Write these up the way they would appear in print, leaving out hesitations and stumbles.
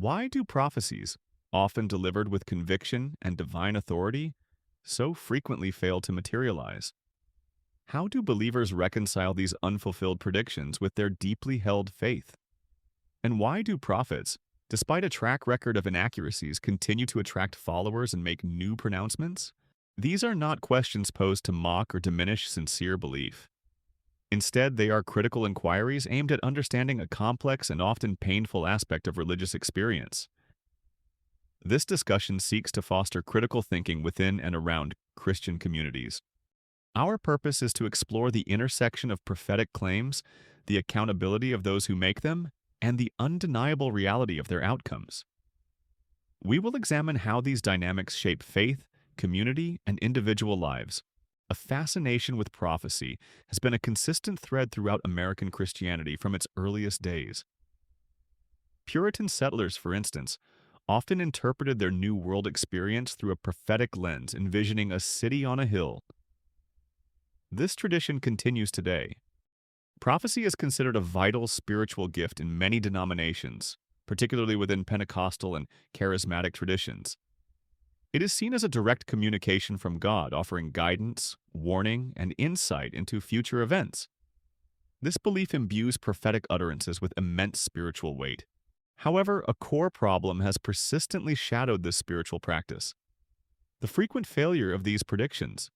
Why do prophecies, often delivered with conviction and divine authority, so frequently fail to materialize? How do believers reconcile these unfulfilled predictions with their deeply held faith? And why do prophets, despite a track record of inaccuracies, continue to attract followers and make new pronouncements? These are not questions posed to mock or diminish sincere belief. Instead, they are critical inquiries aimed at understanding a complex and often painful aspect of religious experience. This discussion seeks to foster critical thinking within and around Christian communities. Our purpose is to explore the intersection of prophetic claims, the accountability of those who make them, and the undeniable reality of their outcomes. We will examine how these dynamics shape faith, community, and individual lives. A fascination with prophecy has been a consistent thread throughout American Christianity from its earliest days. Puritan settlers, for instance, often interpreted their New World experience through a prophetic lens, envisioning a city on a hill. This tradition continues today. Prophecy is considered a vital spiritual gift in many denominations, particularly within Pentecostal and charismatic traditions. It is seen as a direct communication from God, offering guidance, warning, and insight into future events. This belief imbues prophetic utterances with immense spiritual weight. However, a core problem has persistently shadowed this spiritual practice: the frequent failure of these predictions.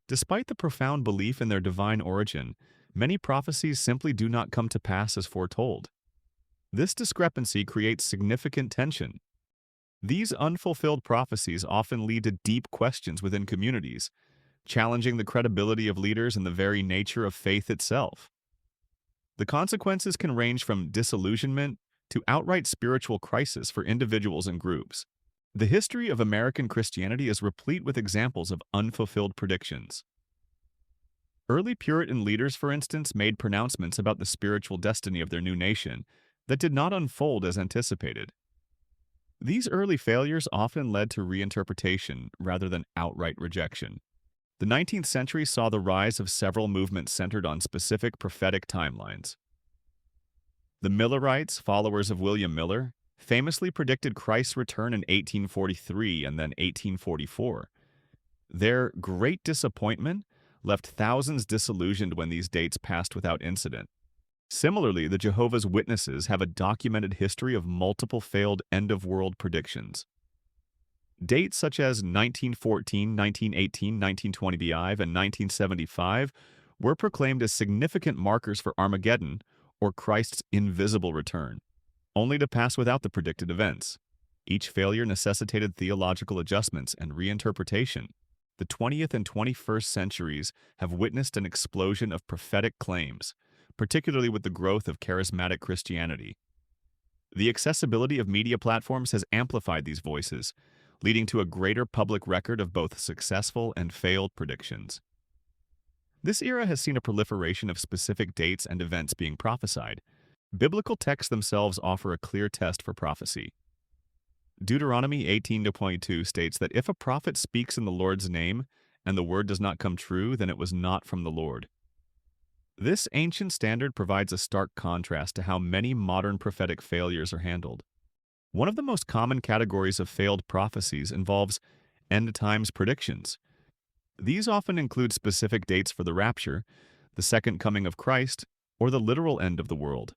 Despite the profound belief in their divine origin, many prophecies simply do not come to pass as foretold. This discrepancy creates significant tension. These unfulfilled prophecies often lead to deep questions within communities, challenging the credibility of leaders and the very nature of faith itself. The consequences can range from disillusionment to outright spiritual crisis for individuals and groups. The history of American Christianity is replete with examples of unfulfilled predictions. Early Puritan leaders, for instance, made pronouncements about the spiritual destiny of their new nation that did not unfold as anticipated. These early failures often led to reinterpretation rather than outright rejection. The 19th century saw the rise of several movements centered on specific prophetic timelines. The Millerites, followers of William Miller, famously predicted Christ's return in 1843 and then 1844. Their great disappointment left thousands disillusioned when these dates passed without incident. Similarly, the Jehovah's Witnesses have a documented history of multiple failed end-of-world predictions. Dates such as 1914, 1918, 1920 BI, and 1975 were proclaimed as significant markers for Armageddon, or Christ's invisible return, only to pass without the predicted events. Each failure necessitated theological adjustments and reinterpretation. The 20th and 21st centuries have witnessed an explosion of prophetic claims, particularly with the growth of charismatic Christianity. The accessibility of media platforms has amplified these voices, leading to a greater public record of both successful and failed predictions. This era has seen a proliferation of specific dates and events being prophesied. Biblical texts themselves offer a clear test for prophecy. Deuteronomy 18-22 states that if a prophet speaks in the Lord's name and the word does not come true, then it was not from the Lord. This ancient standard provides a stark contrast to how many modern prophetic failures are handled. One of the most common categories of failed prophecies involves end-times predictions. These often include specific dates for the rapture, the second coming of Christ, or the literal end of the world.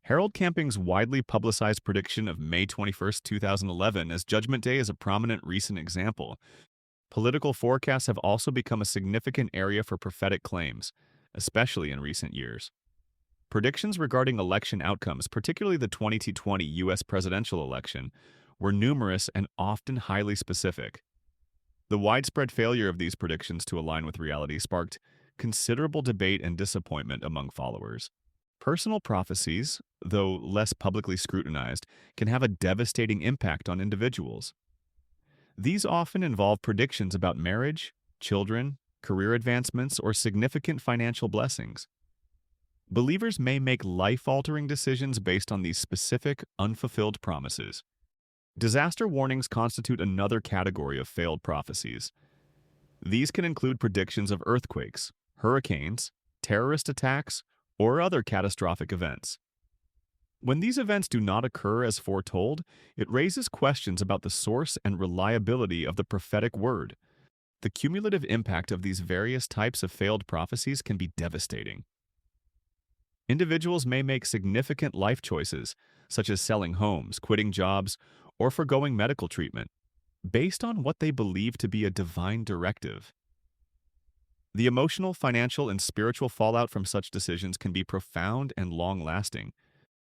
Harold Camping's widely publicized prediction of May 21, 2011 as Judgment Day is a prominent recent example. Political forecasts have also become a significant area for prophetic claims, especially in recent years. Predictions regarding election outcomes, particularly the 2020 U.S. presidential election, were numerous and often highly specific. The widespread failure of these predictions to align with reality sparked considerable debate and disappointment among followers. Personal prophecies, though less publicly scrutinized, can have a devastating impact on individuals. These often involve predictions about marriage, children, career advancements, or significant financial blessings. Believers may make life-altering decisions based on these specific, unfulfilled promises. Disaster warnings constitute another category of failed prophecies. These can include predictions of earthquakes, hurricanes, terrorist attacks, or other catastrophic events. When these events do not occur as foretold, it raises questions about the source and reliability of the prophetic word. The cumulative impact of these various types of failed prophecies can be devastating. Individuals may make significant life choices, such as selling homes, quitting jobs, or foregoing medical treatment, based on what they believe to be a divine directive. The emotional, financial, and spiritual fallout from such decisions can be profound and long-lasting.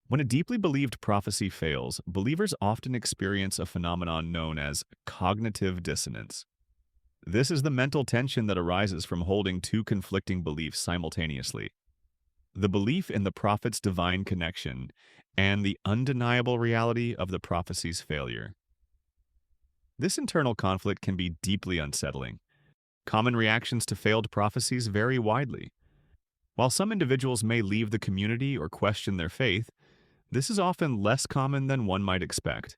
When a deeply believed prophecy fails, believers often experience a phenomenon known as cognitive dissonance. This is the mental tension that arises from holding two conflicting beliefs simultaneously: the belief in the prophet's divine connection and the undeniable reality of the prophecy's failure. This internal conflict can be deeply unsettling. Common reactions to failed prophecies vary widely. While some individuals may leave the community or question their faith, this is often less common than one might expect.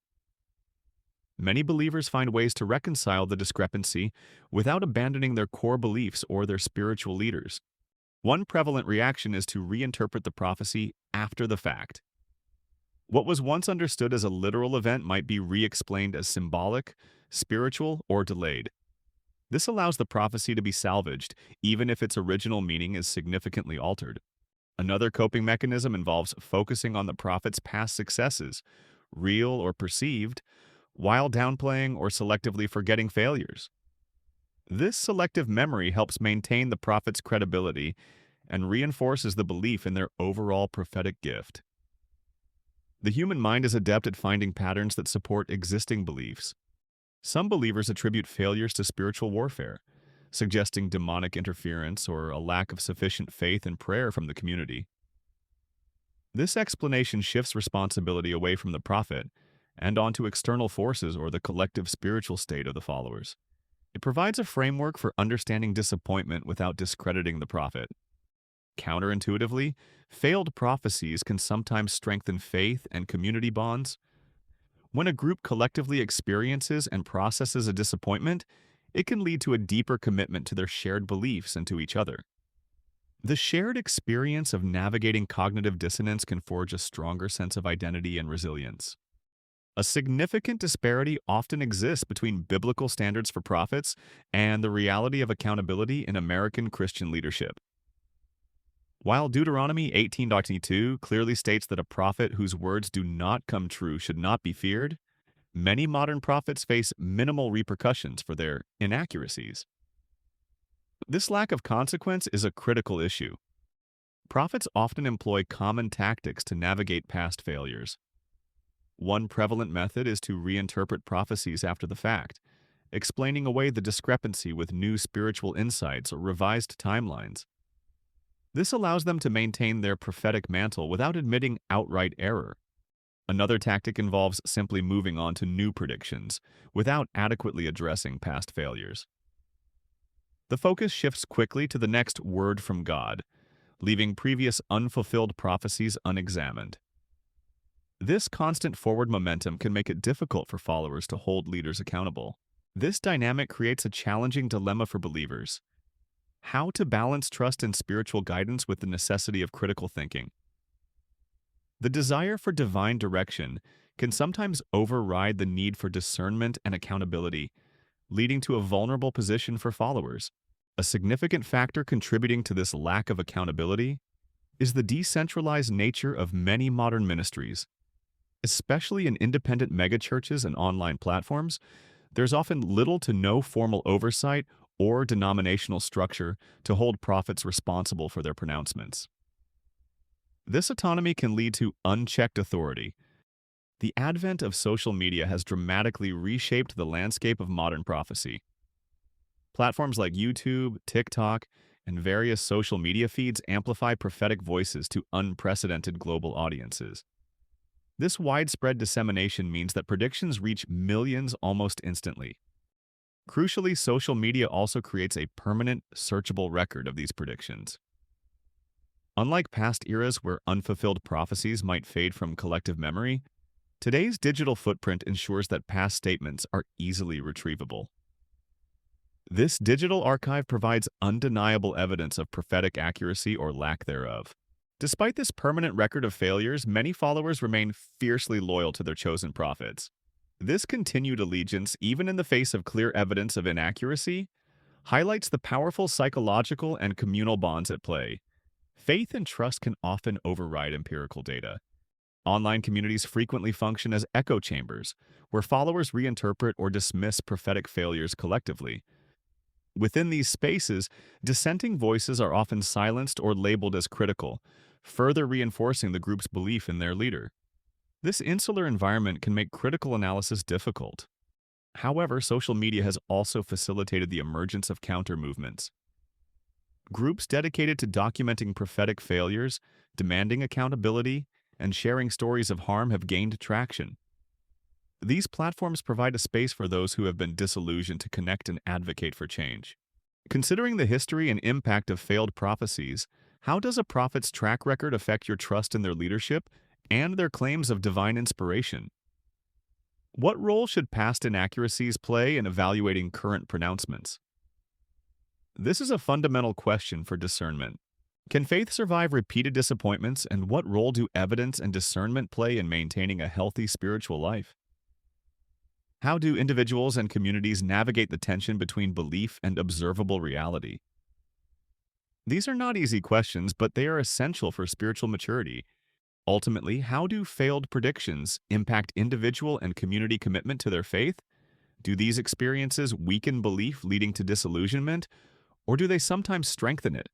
Many believers find ways to reconcile the discrepancy without abandoning their core beliefs or their spiritual leaders. One prevalent reaction is to reinterpret the prophecy after the fact. What was once understood as a literal event might be re-explained as symbolic, spiritual, or delayed. This allows the prophecy to be salvaged, even if its original meaning is significantly altered. Another coping mechanism involves focusing on the prophet's past successes, real or perceived, while downplaying or selectively forgetting failures. This selective memory helps maintain the prophet's credibility and reinforces the belief in their overall prophetic gift. The human mind is adept at finding patterns that support existing beliefs. Some believers attribute failures to spiritual warfare, suggesting demonic interference or a lack of sufficient faith and prayer from the community. This explanation shifts responsibility away from the prophet and onto external forces or the collective spiritual state of the followers. It provides a framework for understanding disappointment without discrediting the prophet. Counterintuitively, failed prophecies can sometimes strengthen faith and community bonds. When a group collectively experiences and processes a disappointment, it can lead to a deeper commitment to their shared beliefs and to each other. The shared experience of navigating cognitive dissonance can forge a stronger sense of identity and resilience. A significant disparity often exists between biblical standards for prophets and the reality of accountability in American Christian leadership. While Deuteronomy 18:22 clearly states that a prophet whose words do not come true should not be feared, many modern prophets face minimal repercussions for their inaccuracies. This lack of consequence is a critical issue. Prophets often employ common tactics to navigate past failures. One prevalent method is to reinterpret prophecies after the fact, explaining away the discrepancy with new spiritual insights or revised timelines. This allows them to maintain their prophetic mantle without admitting outright error. Another tactic involves simply moving on to new predictions without adequately addressing past failures. The focus shifts quickly to the next word from God, leaving previous unfulfilled prophecies unexamined. This constant forward momentum can make it difficult for followers to hold leaders accountable. This dynamic creates a challenging dilemma for believers: how to balance trust and spiritual guidance with the necessity of critical thinking. The desire for divine direction can sometimes override the need for discernment and accountability, leading to a vulnerable position for followers. A significant factor contributing to this lack of accountability is the decentralized nature of many modern ministries. Especially in independent megachurches and online platforms, there's often little to no formal oversight or denominational structure to hold prophets responsible for their pronouncements. This autonomy can lead to unchecked authority. The advent of social media has dramatically reshaped the landscape of modern prophecy. Platforms like YouTube, TikTok, and various social media feeds amplify prophetic voices to unprecedented global audiences. This widespread dissemination means that predictions reach millions almost instantly. Crucially, social media also creates a permanent, searchable record of these predictions. Unlike past eras where unfulfilled prophecies might fade from collective memory, today's digital footprint ensures that past statements are easily retrievable. This digital archive provides undeniable evidence of prophetic accuracy or lack thereof. Despite this permanent record of failures, many followers remain fiercely loyal to their chosen prophets. This continued allegiance, even in the face of clear evidence of inaccuracy, highlights the powerful psychological and communal bonds at play. Faith and trust can often override empirical data. Online communities frequently function as echo chambers, where followers reinterpret or dismiss prophetic failures collectively. Within these spaces, dissenting voices are often silenced or labeled as critical, further reinforcing the group's belief in their leader. This insular environment can make critical analysis difficult. However, social media has also facilitated the emergence of counter-movements. Groups dedicated to documenting prophetic failures, demanding accountability, and sharing stories of harm have gained traction. These platforms provide a space for those who have been disillusioned to connect and advocate for change. Considering the history and impact of failed prophecies, how does a prophet's track record affect your trust in their leadership and their claims of divine inspiration? What role should past inaccuracies play in evaluating current pronouncements? This is a fundamental question for discernment. Can faith survive repeated disappointments, and what role do evidence and discernment play in maintaining a healthy spiritual life? How do individuals and communities navigate the tension between belief and observable reality? These are not easy questions, but they are essential for spiritual maturity. Ultimately, how do failed predictions impact individual and community commitment to their faith? Do these experiences weaken belief, leading to disillusionment, or do they sometimes strengthen it,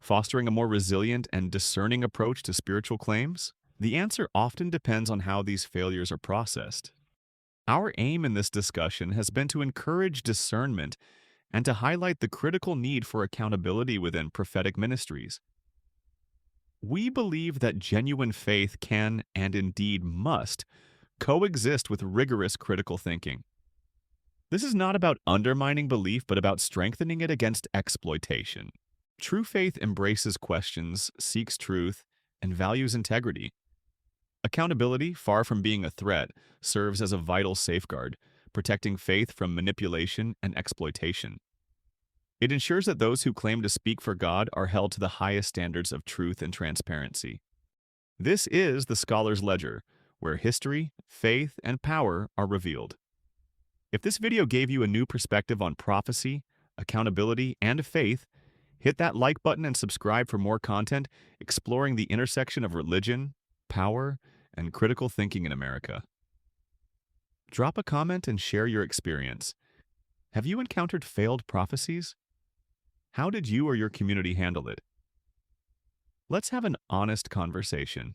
fostering a more resilient and discerning approach to spiritual claims? The answer often depends on how these failures are processed. Our aim in this discussion has been to encourage discernment and to highlight the critical need for accountability within prophetic ministries. We believe that genuine faith can, and indeed must, coexist with rigorous critical thinking. This is not about undermining belief, but about strengthening it against exploitation. True faith embraces questions, seeks truth, and values integrity. Accountability, far from being a threat, serves as a vital safeguard, protecting faith from manipulation and exploitation. It ensures that those who claim to speak for God are held to the highest standards of truth and transparency. This is the scholar's ledger, where history, faith, and power are revealed. If this video gave you a new perspective on prophecy, accountability, and faith, hit that like button and subscribe for more content exploring the intersection of religion, power, and critical thinking in America. Drop a comment and share your experience. Have you encountered failed prophecies? How did you or your community handle it? Let's have an honest conversation.